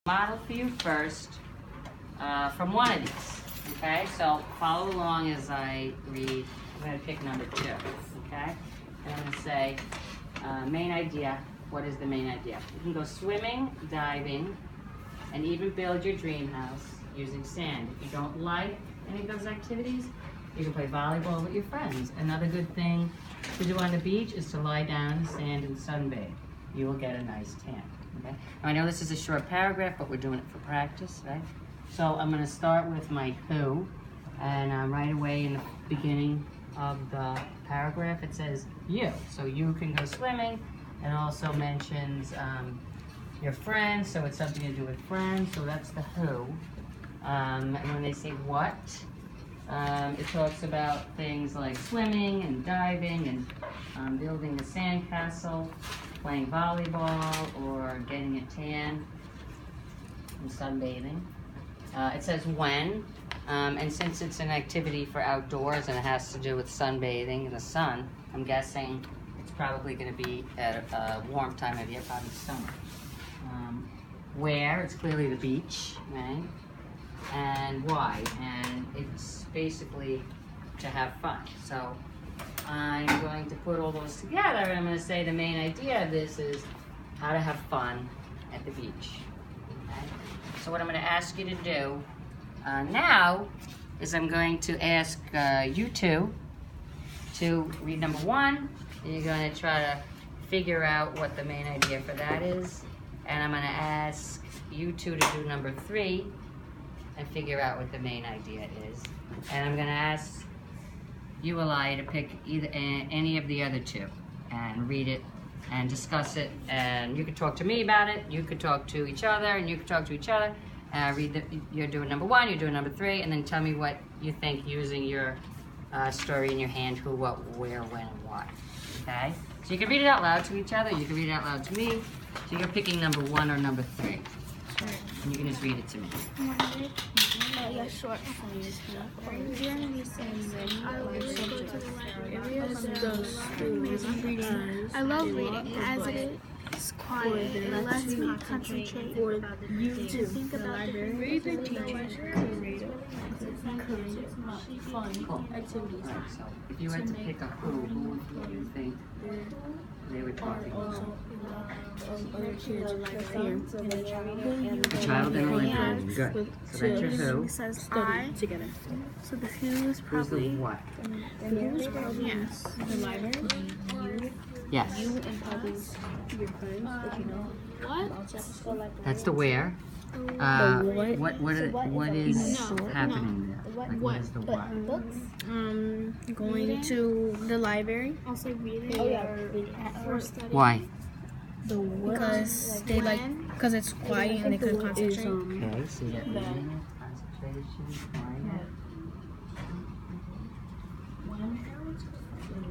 Model for you first from one of these, okay? So follow along as I read. I'm going to pick number 2, okay? And I'm going to say, main idea. What is the main idea? You can go swimming, diving, and even build your dream house using sand. If you don't like any of those activities, you can play volleyball with your friends. Another good thing to do on the beach is to lie down in the sand and sunbathe. You will get a nice tan, okay? Now, I know this is a short paragraph, but we're doing it for practice, right? So I'm gonna start with my who, and right away in the beginning of the paragraph, it says you. So you can go swimming, and also mentions your friends, so it's something to do with friends, so that's the who. And when they say what, it talks about things like swimming and diving and building a sandcastle, playing volleyball, or getting a tan and sunbathing. It says when, and since it's an activity for outdoors and it has to do with sunbathing in the sun, I'm guessing it's probably going to be at a warm time of year, probably summer. Where, it's clearly the beach, right? And why, and it's basically to have fun. So I'm going to put all those together, and I'm going to say the main idea of this is how to have fun at the beach. Okay? So what I'm going to ask you to do now is I'm going to ask you two to read number 1, and you're going to try to figure out what the main idea for that is. And I'm going to ask you two to do number 3 and figure out what the main idea is. And I'm going to ask you, Elia, to pick either any of the other 2 and read it and discuss it. And you could talk to me about it, you could talk to each other, and you could talk to each other. You're doing number 1, you're doing number 3, and then tell me what you think using your story in your hand, who, what, where, when, and why. Okay? So you can read it out loud to each other, you can read it out loud to me. So you're picking number 1 or number 3. And you can just read it to me. Yeah, short. I love reading as it is quiet. It lets me concentrate to think about the teacher. Cool. Activities. Right, so if you had to pick a who do you think they were talking about? A child in a library. Good. So that's your who. It says I. Together. So the who is Who's the probably. what? The who is probably yes. The library. Yes. You and probably your friends that you know. What? That's the where. What is happening there? Like, what is the what? Books. Going to the library. Also reading. For study. Why? The what? Because They like because it's quiet and they can concentrate. Okay, so you got reading, concentration, quiet.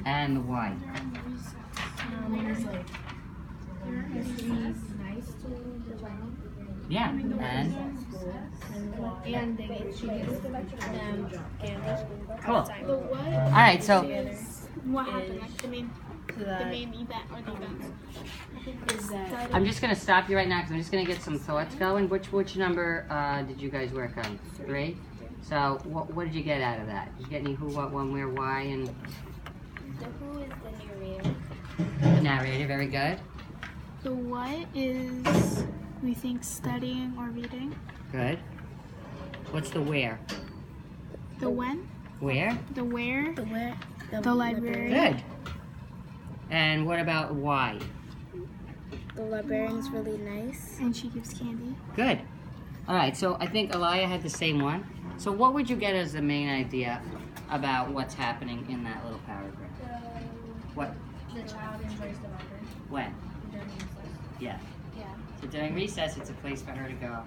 And the why. Yeah, and They get them cool. All right, so What happened? Like the main event or the events. I'm just gonna stop you right now because I'm just gonna get some thoughts going. Which number did you guys work on? 3. So what did you get out of that? Did you get any who, what, when, where, why, and The who is the narrator. the narrator? Very good. The what is, we think, studying or reading. Good. What's the where? The when, Where? the where, where? the library. Good. And what about why? The librarian's really nice. And she gives candy. Good. All right, so I think Elia had the same one. So what would you get as the main idea about what's happening in that little paragraph? What? The child enjoys the library When? during recess. Yeah. Yeah. So during recess, it's a place for her to go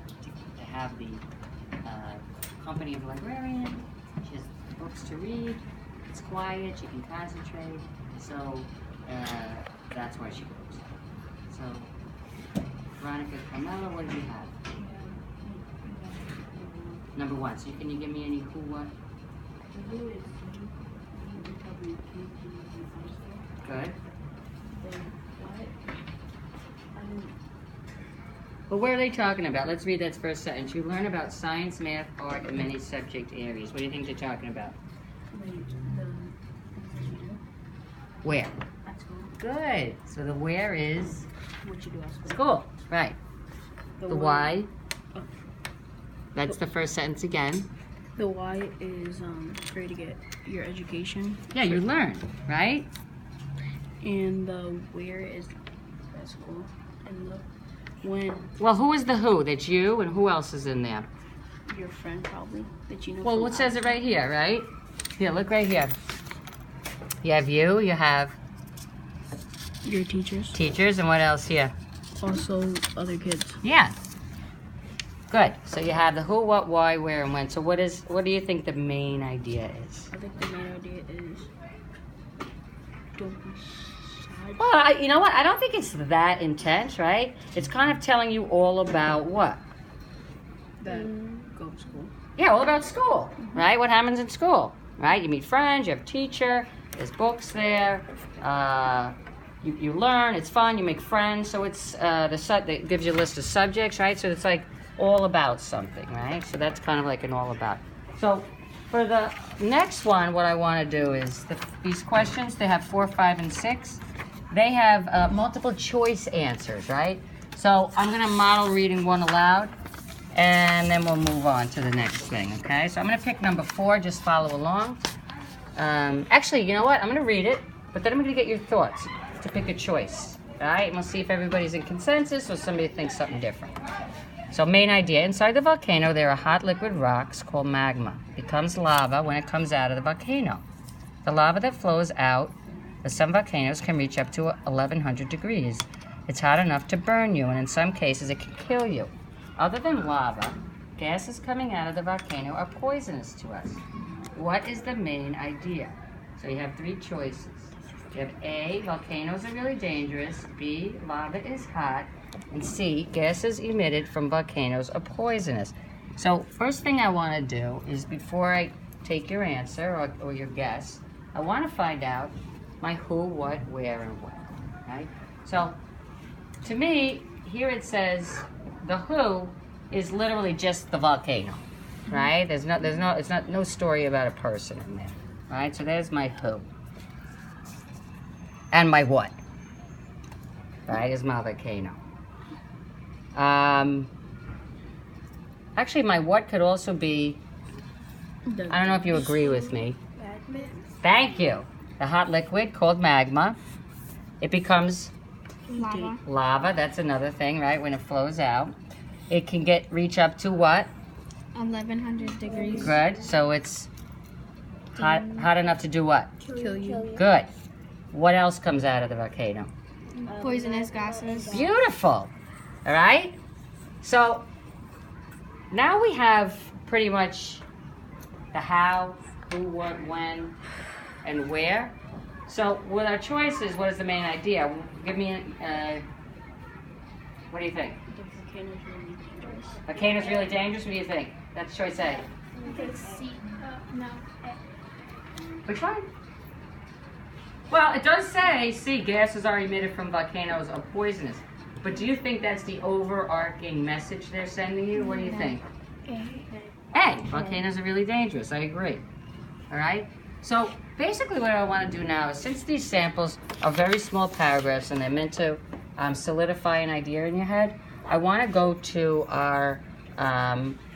to have the company of the librarian. She has books to read. It's quiet. She can concentrate. So that's why she goes. So Veronica, Carmela, what did you have? Number 1. So can you give me any who, what? Good. But what are they talking about? Let's read that first sentence. You learn about science, math, art, and many subject areas. What do you think they're talking about? Where? At school. Good. So the where is What you do at school. school. Right. The why. Oh. That's the first sentence again. The why is for you to get your education. Yeah, you learn, right? And the where is at school. And the when Well, who is the who? That's you, and who else is in there? your friend probably that you know. Well, from what says it outside. right here, right? Here, look right here. You have you have Your teachers. teachers, and what else here? Also other kids. Yeah. Good. So you have the who, what, why, where, and when. So what do you think the main idea is? I think the main idea is don't be sad. Well, you know what? I don't think it's that intense, right? It's kind of telling you all about what? That go to school. Yeah, all about school, right? What happens in school, right? You meet friends, you have a teacher, there's books there, you learn, it's fun, you make friends. So it's it gives you a list of subjects, right? So it's like all about something, right? So that's kind of like an all about. So for the next one, what I want to do is these questions, they have 4, 5, and 6. They have multiple choice answers, right? So I'm going to model reading one aloud, and then we'll move on to the next thing, okay? So I'm going to pick number 4, just follow along. Actually, you know what? I'm going to read it, but then I'm going to get your thoughts to pick a choice, all right? And we'll see if everybody's in consensus or somebody thinks something different. So main idea, inside the volcano there are hot liquid rocks called magma. It becomes lava when it comes out of the volcano. The lava that flows out of some volcanoes can reach up to 1100 degrees. It's hot enough to burn you, and in some cases it can kill you. Other than lava, gases coming out of the volcano are poisonous to us. What is the main idea? So you have 3 choices. You have A, volcanoes are really dangerous. B, lava is hot. And C, gases emitted from volcanoes are poisonous. So first thing I want to do is, before I take your answer or your guess, I want to find out my who, what, where, and when, right? So to me, here it says the who is literally just the volcano, right? It's no story about a person in there, right? So there's my who. And my what, right, is my volcano. Actually, my what could also be, I don't know if you agree with me. Thank you. The hot liquid called magma. It becomes lava. That's another thing, right? When it flows out, it can reach up to what? 1100 degrees. Good. So it's hot enough to do what? Kill you. Good. What else comes out of the volcano? Poisonous gases. Beautiful. All right? So now we have pretty much the how, who, what, when, and where. So with our choices, what is the main idea? Give me what do you think? The volcano's really dangerous. Volcano's really dangerous? What do you think? That's choice A. C. No. Which one? Well, it does say, see, gases are emitted from volcanoes are poisonous. But do you think that's the overarching message they're sending you? What do you think? A. Volcanoes are really dangerous. I agree. All right? So basically what I want to do now is, since these samples are very small paragraphs and they're meant to solidify an idea in your head, I want to go to our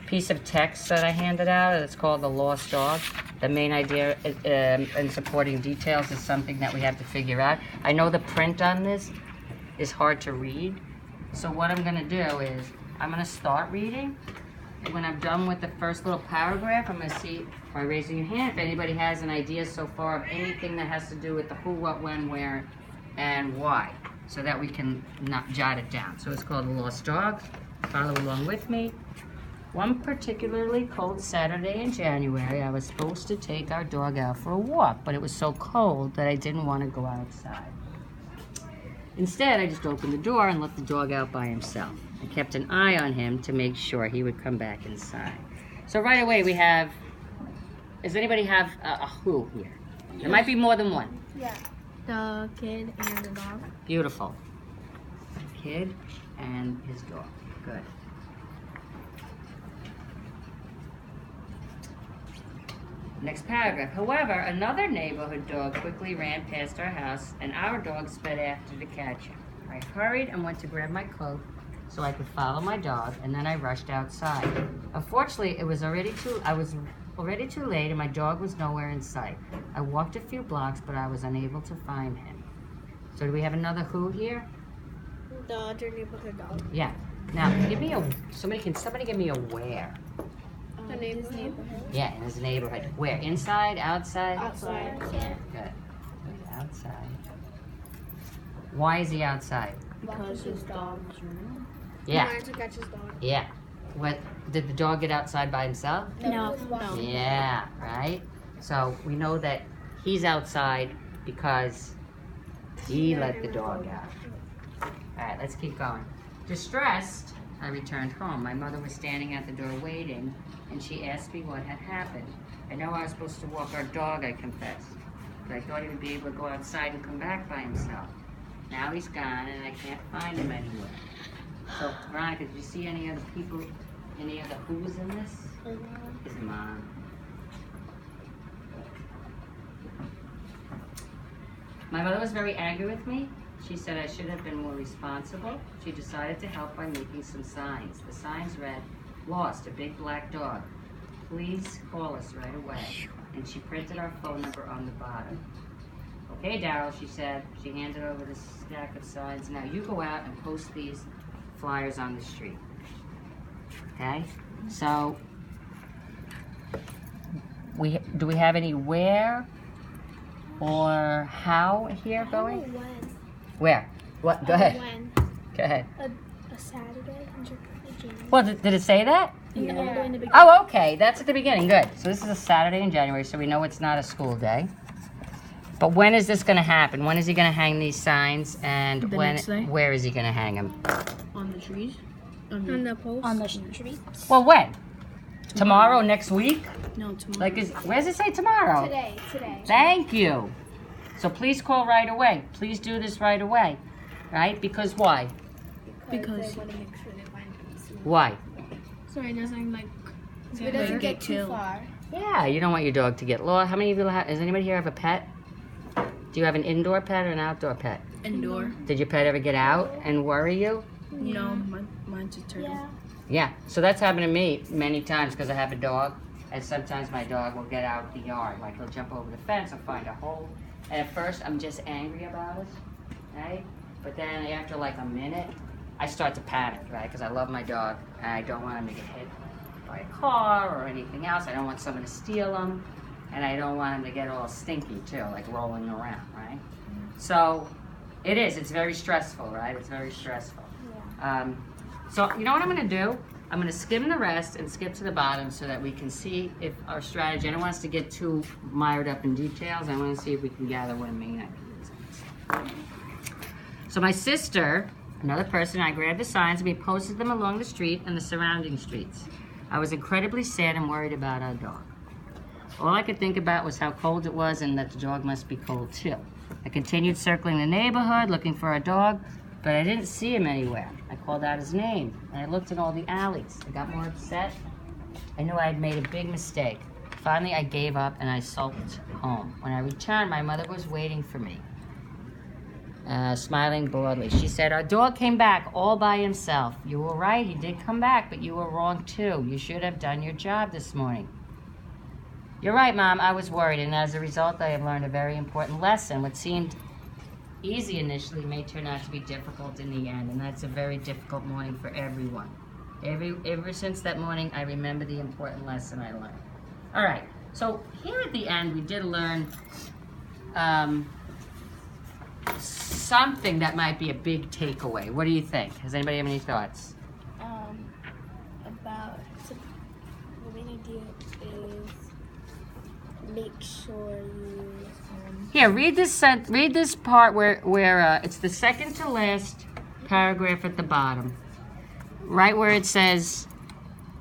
piece of text that I handed out. It's called The Lost Dog. The main idea and supporting details is something that we have to figure out. I know the print on this is hard to read. So what I'm going to do is I'm going to start reading. And when I'm done with the first little paragraph, I'm going to see, by raising your hand, if anybody has an idea so far of anything that has to do with the who, what, when, where, and why, so that we can not jot it down. So it's called The Lost Dog. Follow along with me. One particularly cold Saturday in January, I was supposed to take our dog out for a walk, but it was so cold that I didn't want to go outside. Instead, I just opened the door and let the dog out by himself. I kept an eye on him to make sure he would come back inside. So right away we have, does anybody have a who here? There might be more than one. Yeah. The kid and the dog. Beautiful. Kid and his dog. Good. Next paragraph. However, another neighborhood dog quickly ran past our house, and our dog sped after to catch him. I hurried and went to grab my coat so I could follow my dog, and then I rushed outside. Unfortunately, I was already too late, and my dog was nowhere in sight. I walked a few blocks, but I was unable to find him. So do we have another who here? The other neighborhood dog. Yeah. Now, give me a somebody give me a where? The neighborhood. Yeah, in his neighborhood. Where? Inside? Outside? Outside. Yeah, good. Good. Outside. Why is he outside? Because his dog was running. Yeah. He wanted to catch his dog. Yeah. What? Did the dog get outside by himself? No. Yeah, right? So we know that he's outside because he let the dog out. All right, let's keep going. Distressed, I returned home. My mother was standing at the door waiting, and she asked me what had happened. I know I was supposed to walk our dog, I confessed, but I thought he would be able to go outside and come back by himself. Now he's gone, and I can't find him anywhere. So, Veronica, did you see any other people, any other who's in this? His mom. My mother was very angry with me. She said I should have been more responsible. She decided to help by making some signs. The signs read, "Lost, a big black dog. Please call us right away." And she printed our phone number on the bottom. "Okay, Daryl," she said. She handed over the stack of signs. "Now you go out and post these flyers on the street." Okay? So, do we have any where or how here going? When? Where? What? Go ahead. When? Go ahead. A Saturday in January. Well, did it say that? In the beginning. Oh, okay. That's at the beginning. Good. So this is a Saturday in January, so we know it's not a school day. But when is this going to happen? When is he going to hang these signs? And The when? next day. Where is he going to hang them? On the trees. On the post. On the street. Well, when? Tomorrow? Next week? No, tomorrow. Like, where does it say tomorrow? Today. Thank you. So please call right away. Please do this right away. Right? Because why? Because they want to make sure they find him soon. Why? So it doesn't So it doesn't get too killed. far. Yeah, you don't want your dog to get lost. How many of you does anybody here have a pet? Do you have an indoor pet or an outdoor pet? Indoor. Did your pet ever get out and worry you? No, mine's a turtle. Yeah. Yeah, so that's happened to me many times because I have a dog, and sometimes my dog will get out the yard. Like he'll jump over the fence or find a hole. And at first I'm just angry about it, right? But then after like a minute, I start to panic, right? Because I love my dog and I don't want him to get hit by a car or anything else. I don't want someone to steal him, and I don't want him to get all stinky too, like rolling around, right? So it's very stressful, right? It's very stressful. So you know what I'm gonna do? I'm gonna skim the rest and skip to the bottom so that we can see if our strategy, I don't want us to get too mired up in details. I wanna see if we can gather what a main idea is. So my sister, another person, I grabbed the signs and we posted them along the street and the surrounding streets. I was incredibly sad and worried about our dog. All I could think about was how cold it was and that the dog must be cold too. I continued circling the neighborhood looking for our dog, but I didn't see him anywhere. I called out his name, and I looked in all the alleys. I got more upset. I knew I had made a big mistake. Finally, I gave up, and I sulked home. When I returned, my mother was waiting for me, smiling broadly. She said, "Our dog came back all by himself. You were right, he did come back, but you were wrong too. You should have done your job this morning." "You're right, Mom. I was worried, and as a result, I have learned a very important lesson. What seemed easy initially may turn out to be difficult in the end, and that's a very difficult morning for everyone. Ever since that morning, I remember the important lesson I learned." All right, so here at the end, we did learn something that might be a big takeaway. What do you think? Does anybody have any thoughts? About the main idea is make sure you Here, read this part where it's the second to last paragraph at the bottom, right where it says,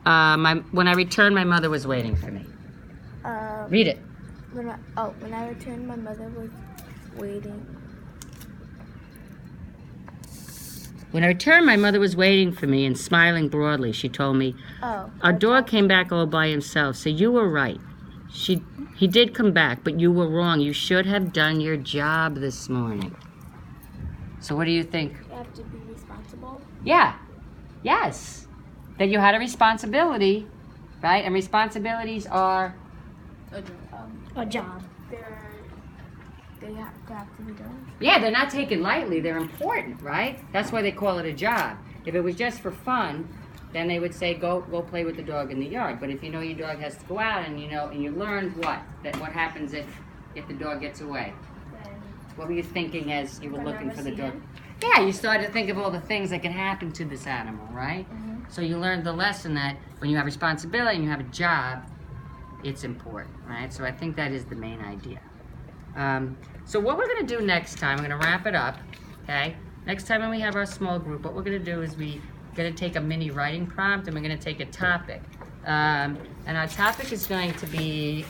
"When I returned, my mother was waiting for me." Read it. when I returned, my mother was waiting. When I returned, my mother was waiting for me and smiling broadly. She told me, Oh. our dog came back all by himself, so you were right. He did come back, but you were wrong. You should have done your job this morning. So what do you think? You have to be responsible. Yeah. Yes. That you had a responsibility, right? And responsibilities are... A job. They have to be done. Yeah, they're not taken lightly. They're important, right? That's why they call it a job. If it was just for fun, then they would say, go play with the dog in the yard. But if you know your dog has to go out and you learned what? That what happens if the dog gets away? What were you thinking as you were looking for the dog? Yeah, you started to think of all the things that can happen to this animal, right? So you learned the lesson that when you have responsibility and you have a job, it's important, right? So I think that is the main idea. So what we're going to do next time, I'm going to wrap it up, okay? Next time when we have our small group, what we're going to do is we're going to take a mini writing prompt and we're going to take a topic. And our topic is going to be,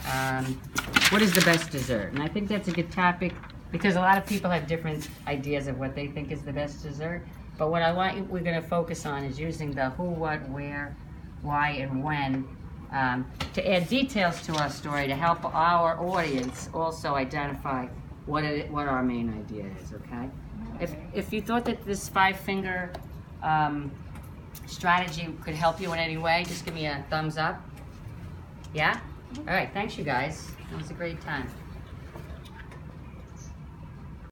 what is the best dessert? And I think that's a good topic because a lot of people have different ideas of what they think is the best dessert. But what we're going to focus on is using the who, what, where, why, and when to add details to our story to help our audience also identify what our main idea is, okay? If you thought that this 5-finger strategy could help you in any way, just give me a thumbs up. Yeah? All right, thanks you guys. It was a great time.